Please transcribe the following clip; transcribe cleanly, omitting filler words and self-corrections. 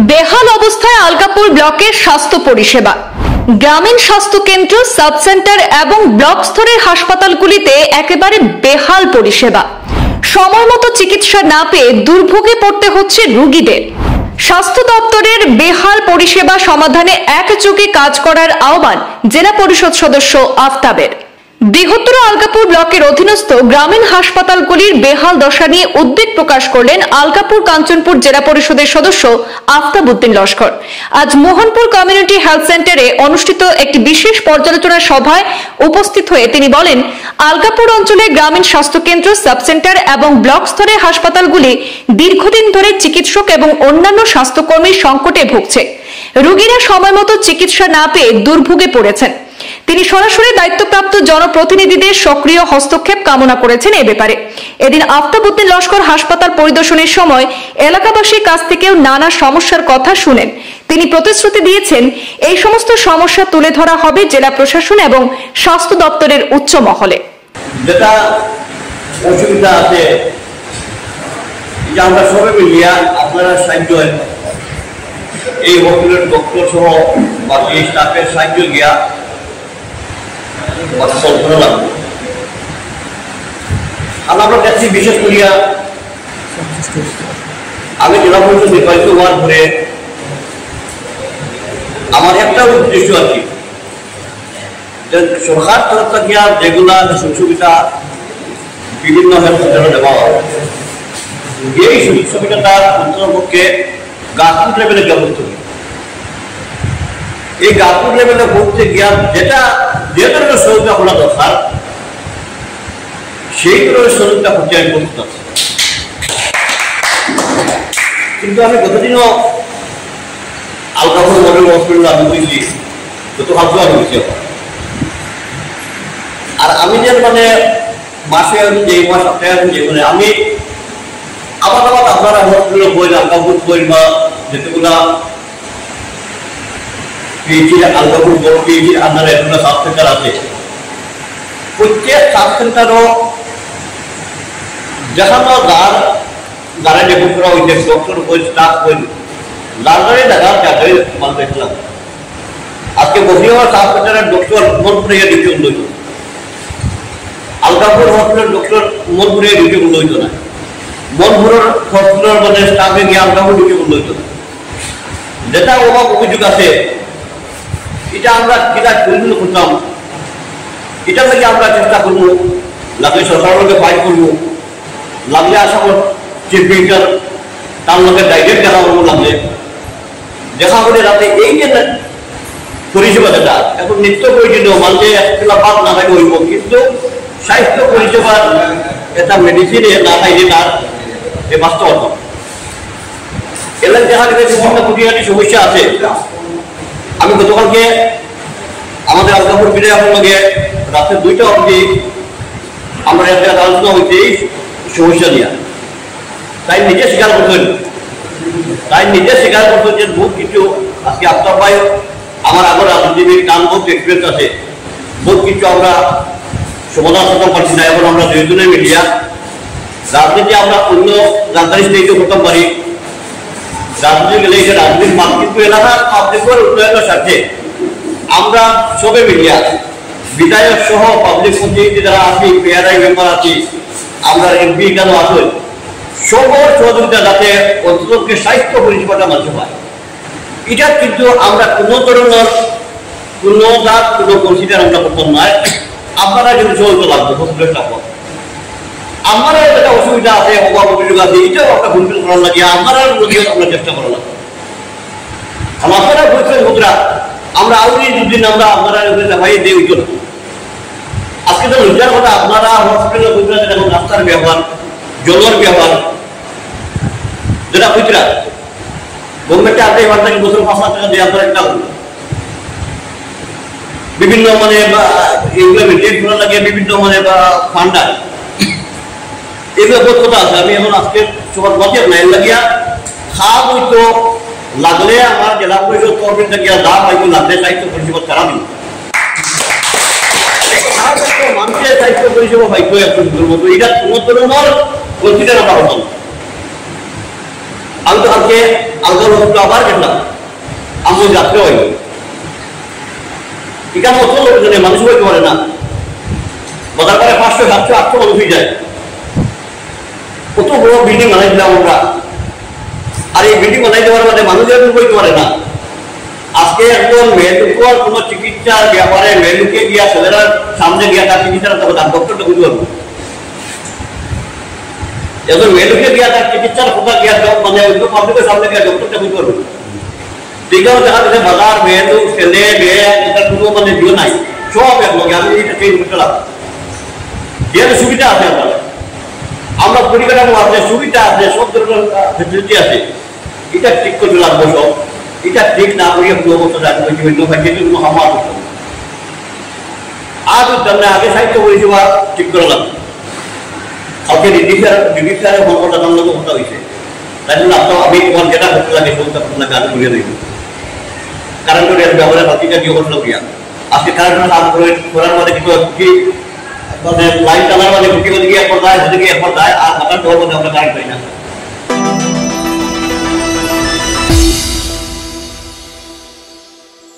বেহাল অবস্থায় আলগাপুর ব্লকের স্বাস্থ্য পরিষেবা। গ্রামীণ স্বাস্থ্য কেন্দ্র, সাব সেন্টার এবং ব্লক স্তরের হাসপাতালগুলিতে একেবারে বেহাল পরিষেবা। সময়মতো চিকিৎসা না পেয়ে দুর্ভোগে পড়তে হচ্ছে রোগীদের। স্বাস্থ্য দপ্তরের বেহাল পরিষেবা সমাধানে একযোগে কাজ করার আহ্বান জেলা পরিষদ সদস্য আফতাবের। বৃহত্তর আলগাপুর ব্লকের অধীনস্থ গ্রামীণ হাসপাতালগুলির বেহাল দশা নিয়ে উদ্বেগ প্রকাশ করলেন আলগাপুর কাঞ্চনপুর জেলা পরিষদের সদস্য আফতাব উদ্দিন লস্কর। আজ মোহনপুর কমিউনিটি হেলথ সেন্টারে অনুষ্ঠিত একটি বিশেষ পর্যালোচনা সভায় উপস্থিত হয়ে তিনি বলেন, আলগাপুর অঞ্চলে গ্রামীণ স্বাস্থ্য কেন্দ্র, সাব সেন্টার এবং ব্লক স্তরের হাসপাতালগুলি দীর্ঘদিন ধরে চিকিৎসক এবং অন্যান্য স্বাস্থ্যকর্মীর সংকটে ভুগছে। রোগীরা সময়মতো চিকিৎসা না পেয়ে দুর্ভোগে পড়েছেন। তিনি সরাসরি দায়িত্বপ্রাপ্ত জনপ্রতিনিধিদের সক্রিয় হস্তক্ষেপ কামনা করেছেন এ ব্যাপারে। এদিন আফতাব উদ্দিন লস্কর হাসপাতাল পরিদর্শনের সময় এলাকাবাসীর কাছ থেকেও নানা সমস্যার কথা শুনেন। তিনি প্রতিশ্রুতি দিয়েছেন, এই সমস্ত সমস্যা তুলে ধরা হবে জেলা প্রশাসন এবং স্বাস্থ্য দপ্তরের উচ্চ মহলে। যেটা অসুবিধা আছে যে আমরা সবাই মিলিয়া আপনারা সাহায্য এই হসপিটালের ডক্টর সহ বাকি স্টাফের সাহায্য গিয়া আমরা দেখছি, বিশেষ করিয়া আমি জেলা পরিষদ নির্বাচিত হওয়ার পরে আমার একটা উদ্দেশ্য আর কি, সরকার তরফ থেকে যেগুলা সুযোগ সুবিধা বিভিন্ন হেলথ সেন্টারে দেওয়া হয়, এই সুযোগ সুবিধাটা অন্ততপক্ষে গাছপুর লেভেলে গিয়া করতে হবে। এই গাছপুর লেভেলে করতে গিয়া যে ধরনের সহযোগিতা করা দরকার, সেই ধরনের সহযোগিতা করতে আমি প্রস্তুত আছি। কিন্তু আমি গতদিনও আলগাপুর মডেল হসপিটাল আমি বুঝলি গতকালকে আমি বুঝতে পারি। আর আমি যে মানে মাসে যে মাস সপ্তাহে যে আমি আবার আপনারা হসপিটালে বই, আলগাপুর বই বা যেগুলা আলগাপুর বড় পিএইচি আন্ডারে এগুলো সাব সেন্টার আছে, প্রত্যেক সাব সেন্টারও যেখানে যারা ডেপুট করা হয়েছে ডক্টর বই, স্টাফ বই, লালবাড়ি ঢাকার জায়গায় মাল দেখলাম। আজকে বসিয়াবাদ সাব সেন্টারের ডক্টর মনপুরে ডিউটি বন্ধ হইত, আলগাপুর হসপিটাল ডক্টর মনপুরে ডিউটি বন্ধ হইত না, মনপুরের হসপিটাল মানে স্টাফে গিয়ে আলগাপুর ডিউটি বন্ধ হইত না। যেটা অভাব অভিযোগ আছে, এটা আমরা কিনা পরিপূর্ণ করতাম, এটা থেকে আমরা চেষ্টা করবো, লাগলে সরকারের ফাইট করবো, লাগলে আশা কর চিফ মিনিস্টার তার লোকের ডাইরেক্ট দেখা করবো, লাগলে দেখা করে যাতে এই যে পরিষেবা যেটা এখন নিত্য প্রয়োজনীয় মানলে বাদ না থাকে হইব, কিন্তু স্বাস্থ্য পরিষেবার এটা মেডিসিনে না থাকে তার এ বাস্তবতা। এলাকায় দেখা গেছে বিভিন্ন খুঁটিনাটি সমস্যা আছে। আমি গতকালকে আমাদের আলগাপুর বিধায়কের লগে রাত্রে 2টা অবধি আমরা একটা আলোচনা হয়েছে এই সমস্যা নিয়ে। তাই নিজে স্বীকার করতেন যে বহু কিছু আজকে আফতাব ভাই আমার আগের রাজনীতিবিদ কান বহুত এক্সপিরিয়েন্স আছে, বহুত কিছু আমরা সমাধান করতে পারছি না। এখন আমরা দুইজনের মিডিয়া রাজনীতি আমরা অন্য জানকারি স্টেজে করতে পারি, রাজনীতি গেলে এটা রাজনীতির মান, কিন্তু এলাকার পাবলিকের উন্নয়নের স্বার্থে আমরা সবে মিলিয়া বিধায়ক সহ পাবলিক প্রতিনিধি যারা আছি, পেয়ারাই মেম্বার আছি, আমরা এমপি কেন আসই, সকল সহযোগিতা যাতে অন্ততপক্ষে স্বাস্থ্য পরিষেবাটা মানতে পারে। এটা কিন্তু আমরা কোনো ধরনের কোনো কনসিডার আমরা করতাম না। আপনারা কিন্তু সহযোগিতা লাগবে হসপিটালটা, আমার যেটা অসুবিধা আছে, অভাব অভিযোগ আছে, এটাও একটা ফুলফিল করার লাগে, আমার আমরা চেষ্টা করা লাগবে। আপনারা বলছেন বন্ধুরা, আমরা আউরি দুদিন আমরা আপনারা ভাই দিয়ে হইত না। আজকে তো লজ্জার কথা, আপনারা হসপিটালে বুঝলেন এখন রাস্তার ব্যবহার, জলের ব্যবহার, যেটা বুঝরা গভর্নমেন্টে আপনি এবার থেকে বছর 5 লাখ টাকা দিয়ে আপনার একটা বিভিন্ন মানে এগুলো মেনটেন করার লাগে, বিভিন্ন মানে ফান্ডার এগুলো বহুত কথা আছে। আমি এখন আজকে সবার বাজেট নাই লাগিয়া খাওয়া হইতো লাগলে আমার জেলা পরিষদ তরফে থেকে যা পাইতো লাগলে সাহিত্য পরিষেবা ছাড়া দিন, মানুষের সাহিত্য পরিষেবা পাইতো একটু মতো, এটা কোনো ধরনের কনসিডার করা হতো। আমি তো আজকে আলগা লোক আবার গেলাম আমি যাত্রা হইল এখানে অত লোকজনে মানুষ হইতে পারে না বাজার করে 500 700 800 মানুষ হয়ে যায় কত বড় বিল্ডিং বানাই দিলাম আমরা আর এই বিল্ডিং বানাই দেওয়ার মধ্যে মানুষ হইতে পারে না আজকে একজন মেয়েটুকুর কোন চিকিৎসার ব্যাপারে মেয়েটুকে গিয়া ছেলেরা সামনে গিয়া তার চিকিৎসার তার ডক্টরটা বুঝতে পারবো একজন মেয়েটুকে গিয়া তার চিকিৎসার কথা গিয়া মানে পাবলিকের সামনে গিয়া ডক্টরটা বুঝতে পারবো দিকেও দেখা যাচ্ছে বাজার মেয়েটু ছেলে মেয়ে এটার কোনো মানে দিও নাই সব এক লোক আমি এটা চেঞ্জ করতে লাগবো যেহেতু সুবিধা আছে আমরা পরিকাঠামো আছে সুবিধা আছে সব ধরনের ফেসিলিটি আছে এটা ঠিক করতে লাগবো সব এটা ঠিক না করিয়া পুরো অবস্থা রাখবো বিভিন্ন ফ্যাক্টরি কোনো হামলা করতে হবে আর জন্য আগে সাহিত্য পরিষেবা ঠিক করা লাগবে কাউকে ডিডিসারের ফোনটা জানলে তো কথা হয়েছে তাই জন্য আপনার আমি তোমার যেটা করতে লাগে সমস্ত আপনাকে আগে করিয়ে দিই কারেন্টের ব্যবহারের বাকিটা দিয়ে করতে গিয়া আজকে কারেন্টের কাজ করার মধ্যে কিছু কি মানে লাইন চালার মধ্যে ঢুকে গিয়ে একবার যায় ওদিকে একবার যায় আর মাথার ডোর মধ্যে আমরা কারেন্ট পাই না